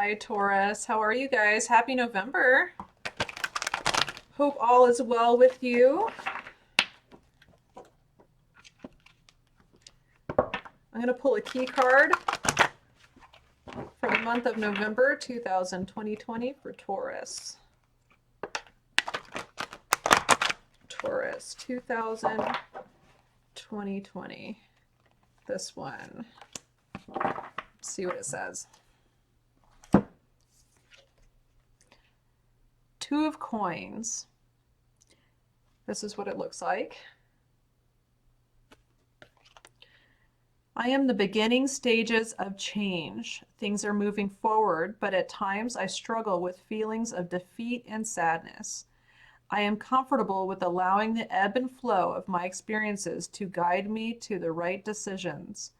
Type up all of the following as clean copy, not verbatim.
Hi, Taurus. How are you guys? Happy November. Hope all is well with you. I'm going to pull a key card for the month of November 2020 for Taurus. Taurus 2020. This one. Let's see what it says. Two of Coins. This is what it looks like. I am the beginning stages of change. Things are moving forward, but at times I struggle with feelings of defeat and sadness. I am comfortable with allowing the ebb and flow of my experiences to guide me to the right decisions.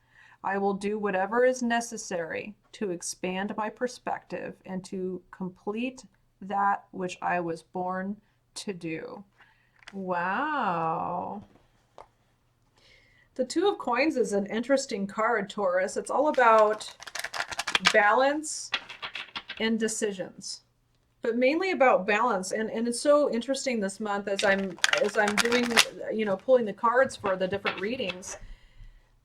I will do whatever is necessary to expand my perspective and to complete that which I was born to do. Wow. The Two of Coins is an interesting card, Taurus. It's all about balance and decisions, but mainly about balance. And it's so interesting this month as I'm doing, pulling the cards for the different readings.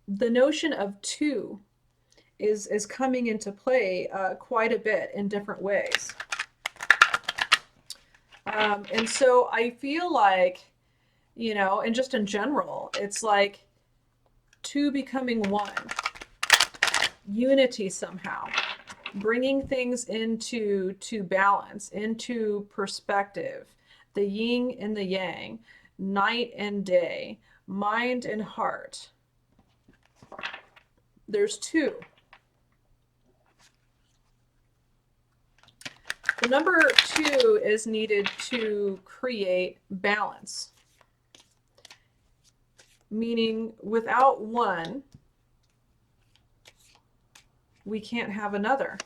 The notion of two is coming into play quite a bit in different ways. And so I feel like, and just in general, it's like two becoming one, unity somehow, bringing things into balance, into perspective, the yin and the yang, night and day, mind and heart. There's two. The number two is needed to create balance, meaning without one, we can't have another.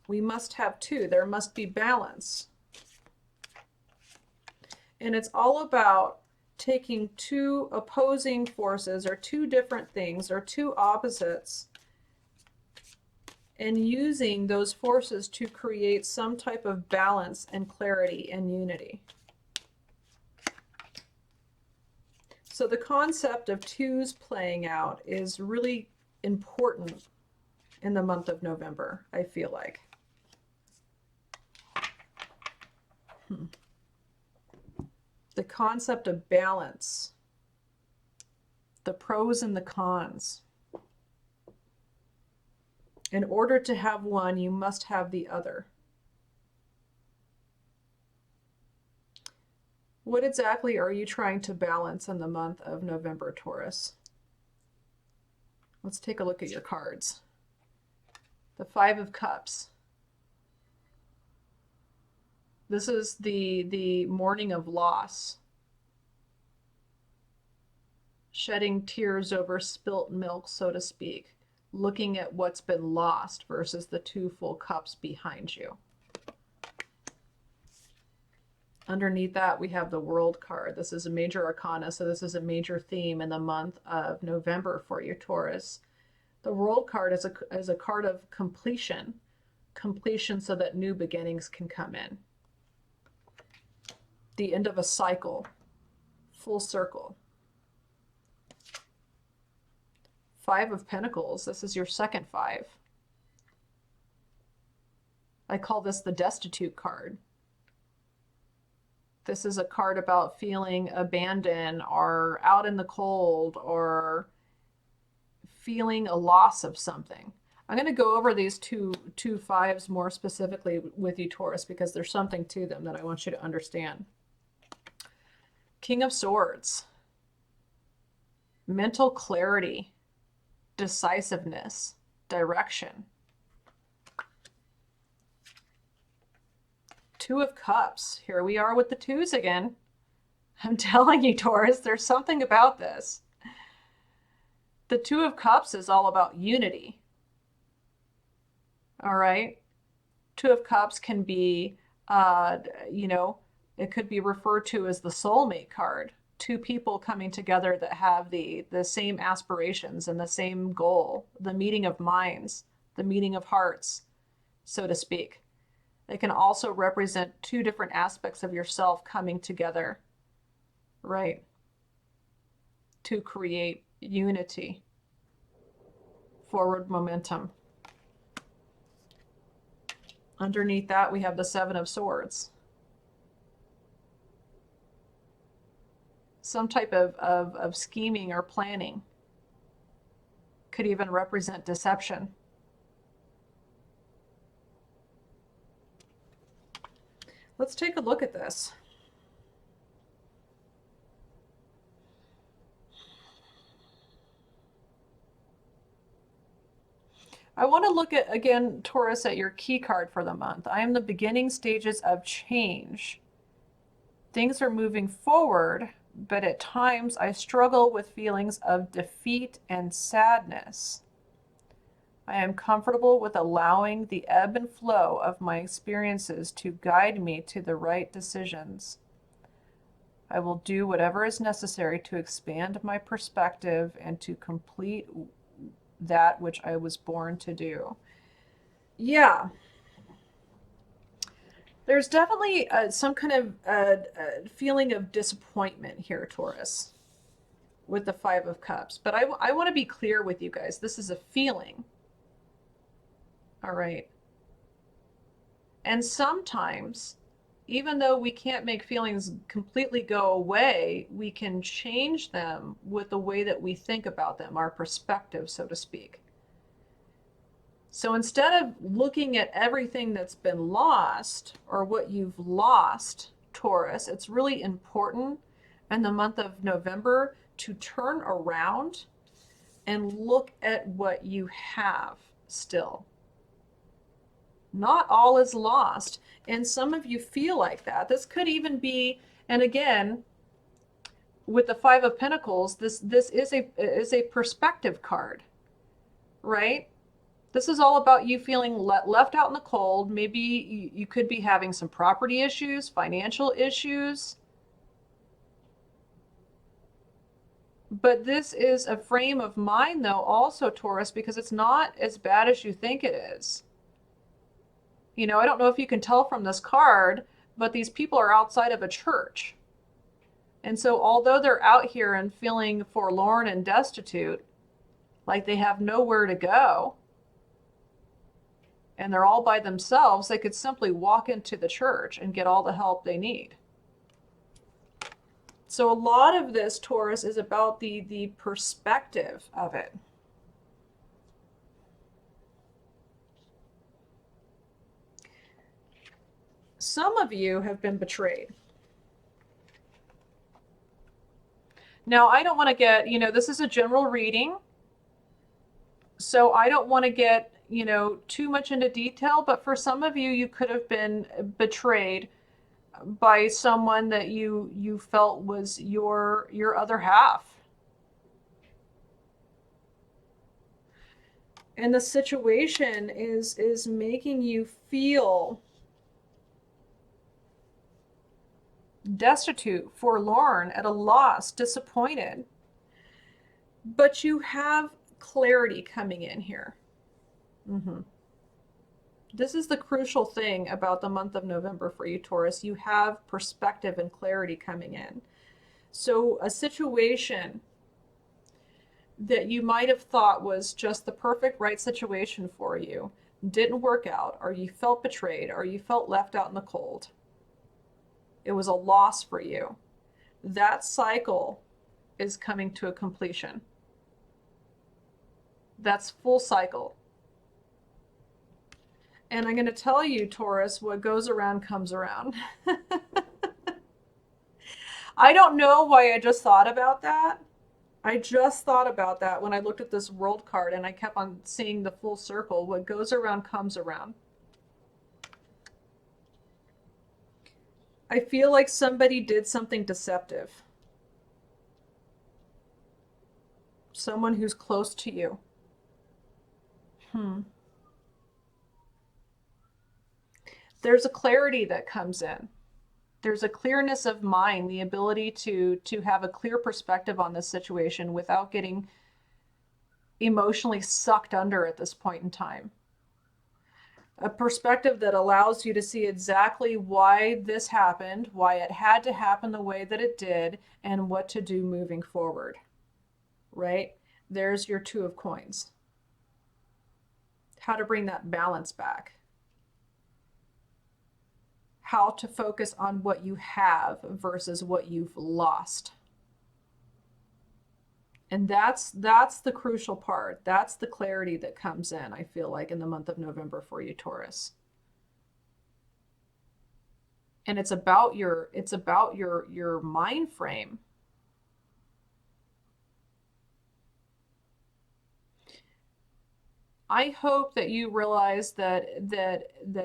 We must have two. There must be balance. And it's all about taking two opposing forces or two different things or two opposites and using those forces to create some type of balance and clarity and unity. So the concept of twos playing out is really important in the month of November, I feel like. The concept of balance, the pros and the cons. In order to have one, you must have the other. What exactly are you trying to balance in the month of November, Taurus? Let's take a look at your cards. The Five of Cups. This is the mourning of loss. Shedding tears over spilt milk, so to speak. Looking at what's been lost versus the two full cups behind you. Underneath that, we have the World card. This is a major arcana, so this is a major theme in the month of November for you, Taurus. The World card is a card of completion. Completion so that new beginnings can come in. The end of a cycle. Full circle. Five of Pentacles. This is your second five. I call this the Destitute card. This is a card about feeling abandoned or out in the cold or feeling a loss of something. I'm going to go over these two fives more specifically with you, Taurus, because there's something to them that I want you to understand. King of Swords. Mental clarity. Decisiveness, direction. Two of Cups. Here we are with the twos again. I'm telling you, Taurus, there's something about this. The Two of Cups is all about unity. All right? Two of Cups can be, it could be referred to as the soulmate card. two people coming together that have the same aspirations and the same goal, the meeting of minds, the meeting of hearts, so to speak. It can also represent two different aspects of yourself coming together, right, to create unity, forward momentum. Underneath that, we have the Seven of Swords. Some type of scheming or planning. Could even represent deception. Let's take a look at this. I want to look at, again, Taurus, at your key card for the month. I am the beginning stages of change. Things are moving forward, but at times I struggle with feelings of defeat and sadness. I am comfortable with allowing the ebb and flow of my experiences to guide me to the right decisions. I will do whatever is necessary to expand my perspective and to complete that which I was born to do. Yeah, there's definitely some kind of feeling of disappointment here, Taurus, with the Five of Cups. But I want to be clear with you guys. This is a feeling. All right. And sometimes, even though we can't make feelings completely go away, we can change them with the way that we think about them, our perspective, so to speak. So instead of looking at everything that's been lost or what you've lost, Taurus, it's really important in the month of November to turn around and look at what you have still. Not all is lost. And some of you feel like that. This could even be, and again, with the Five of Pentacles, this is a perspective card, right? This is all about you feeling left out in the cold. Maybe you could be having some property issues, financial issues. But this is a frame of mind, though, also, Taurus, because it's not as bad as you think it is. You know, I don't know if you can tell from this card, but these people are outside of a church. And so although they're out here and feeling forlorn and destitute, like they have nowhere to go, and they're all by themselves, they could simply walk into the church and get all the help they need. So a lot of this, Taurus, is about the perspective of it. Some of you have been betrayed. Now, I don't want to get, this is a general reading, so I don't want to get, too much into detail, but for some of you, you could have been betrayed by someone that you felt was your other half. And the situation is making you feel destitute, forlorn, at a loss, disappointed. But you have clarity coming in here. This is the crucial thing about the month of November for you, Taurus. You have perspective and clarity coming in. So a situation that you might have thought was just the perfect right situation for you didn't work out, or you felt betrayed, or you felt left out in the cold. It was a loss for you. That cycle is coming to a completion. That's full cycle. And I'm going to tell you, Taurus, what goes around comes around. I don't know why I just thought about that. I just thought about that when I looked at this world card, and I kept on seeing the full circle. What goes around comes around. I feel like somebody did something deceptive. Someone who's close to you. There's a clarity that comes in. There's a clearness of mind, the ability to have a clear perspective on this situation without getting emotionally sucked under at this point in time. A perspective that allows you to see exactly why this happened, why it had to happen the way that it did, and what to do moving forward, right? There's your Two of Coins. How to bring that balance back. How to focus on what you have versus what you've lost. And that's the crucial part. That's the clarity that comes in, I feel like, in the month of November for you, Taurus. And it's about your mind frame. I hope that you realize that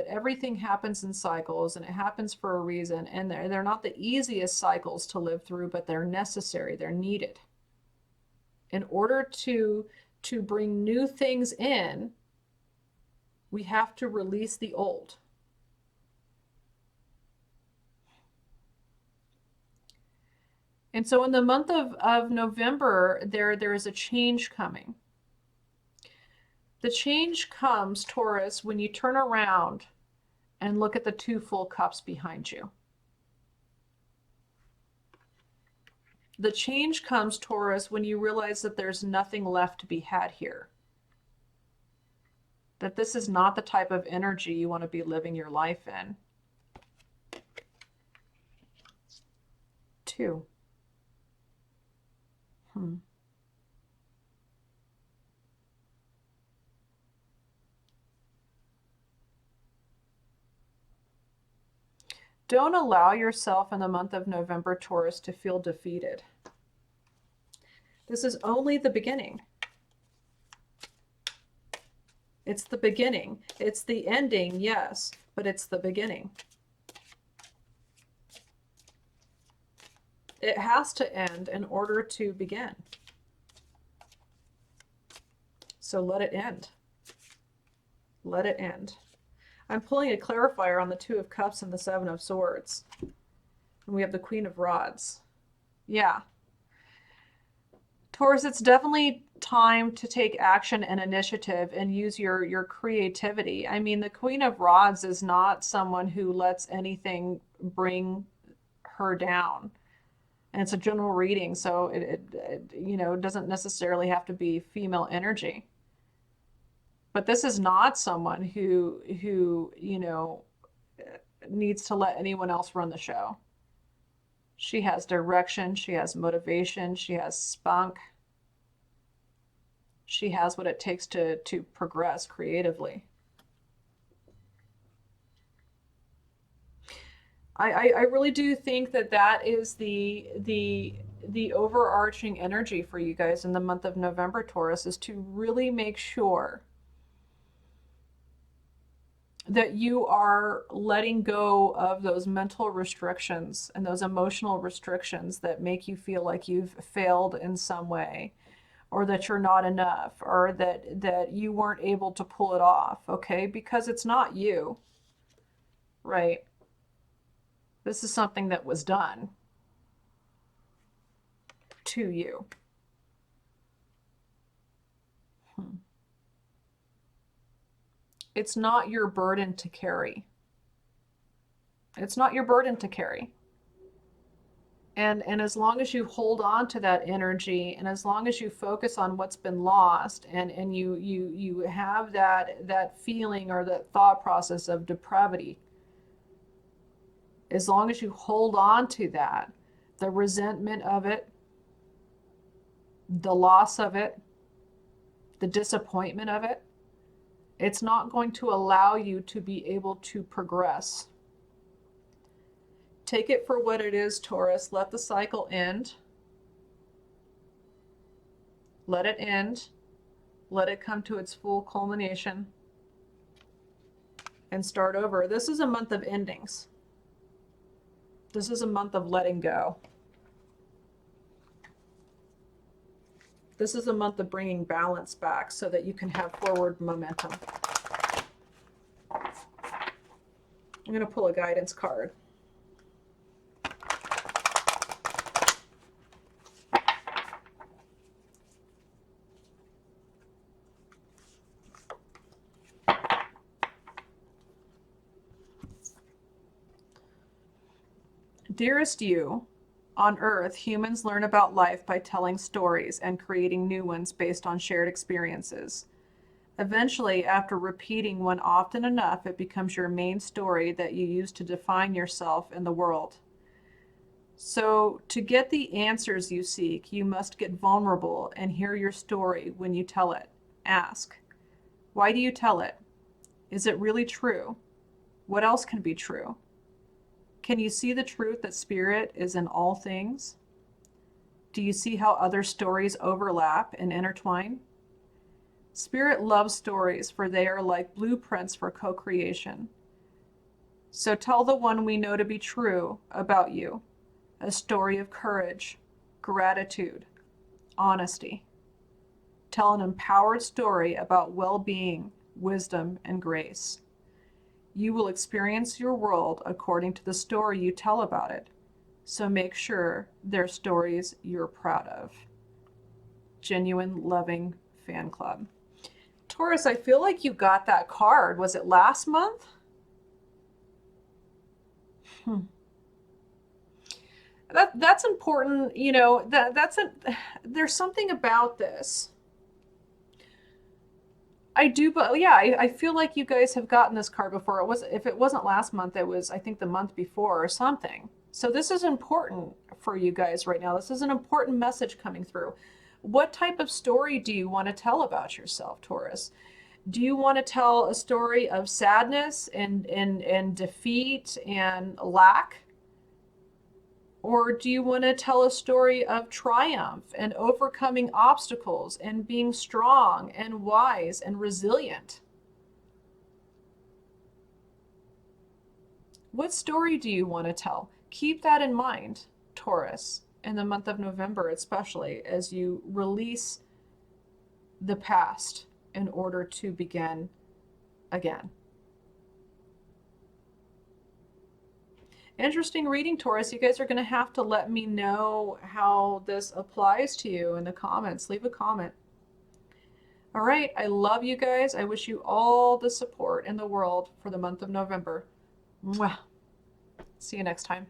everything happens in cycles, and it happens for a reason, and they're not the easiest cycles to live through, but they're necessary, they're needed. In order to bring new things in, we have to release the old. And so in the month of November, there is a change coming. The change comes, Taurus, when you turn around and look at the two full cups behind you. The change comes, Taurus, when you realize that there's nothing left to be had here. That this is not the type of energy you want to be living your life in. Two. Don't allow yourself in the month of November, Taurus, to feel defeated. This is only the beginning. It's the beginning. It's the ending, yes, but it's the beginning. It has to end in order to begin. So let it end. Let it end. I'm pulling a clarifier on the Two of Cups and the Seven of Swords. And we have the Queen of Rods. Yeah. Taurus, it's definitely time to take action and initiative and use your creativity. I mean, the Queen of Rods is not someone who lets anything bring her down. And it's a general reading, so it doesn't necessarily have to be female energy. But this is not someone who needs to let anyone else run the show. She has direction, she has motivation, she has spunk. She has what it takes to progress creatively. I really do think that is the overarching energy for you guys in the month of November, Taurus, is to really make sure that you are letting go of those mental restrictions and those emotional restrictions that make you feel like you've failed in some way, or that you're not enough, or that you weren't able to pull it off, okay? Because it's not you, right? This is something that was done to you. It's not your burden to carry. It's not your burden to carry. And as long as you hold on to that energy, and as long as you focus on what's been lost, and you have that feeling or that thought process of depravity, as long as you hold on to that, the resentment of it, the loss of it, the disappointment of it, it's not going to allow you to be able to progress. Take it for what it is, Taurus. Let the cycle end. Let it end. Let it come to its full culmination. And start over. This is a month of endings. This is a month of letting go. This is a month of bringing balance back so that you can have forward momentum. I'm going to pull a guidance card. Dearest you, on Earth, humans learn about life by telling stories and creating new ones based on shared experiences. Eventually, after repeating one often enough, it becomes your main story that you use to define yourself and the world. So, to get the answers you seek, you must get vulnerable and hear your story when you tell it. Ask, why do you tell it? Is it really true? What else can be true? Can you see the truth that spirit is in all things? Do you see how other stories overlap and intertwine? Spirit loves stories, for they are like blueprints for co creation. So tell the one we know to be true about you a story of courage, gratitude, honesty. Tell an empowered story about well being, wisdom, and grace. You will experience your world according to the story you tell about it. So make sure they're stories you're proud of. Genuine Loving Fan Club. Taurus, I feel like you got that card. Was it last month? Hmm. That's important, you know, there's something about this. I do, but yeah, I feel like you guys have gotten this card before. If it wasn't last month, it was I think the month before or something. So this is important for you guys right now. This is an important message coming through. What type of story do you want to tell about yourself, Taurus? Do you want to tell a story of sadness and defeat and lack? Or do you want to tell a story of triumph and overcoming obstacles and being strong and wise and resilient? What story do you want to tell? Keep that in mind, Taurus, in the month of November, especially as you release the past in order to begin again. Interesting reading, Taurus. You guys are going to have to let me know how this applies to you in the comments. Leave a comment. All right. I love you guys. I wish you all the support in the world for the month of November. Mwah. See you next time.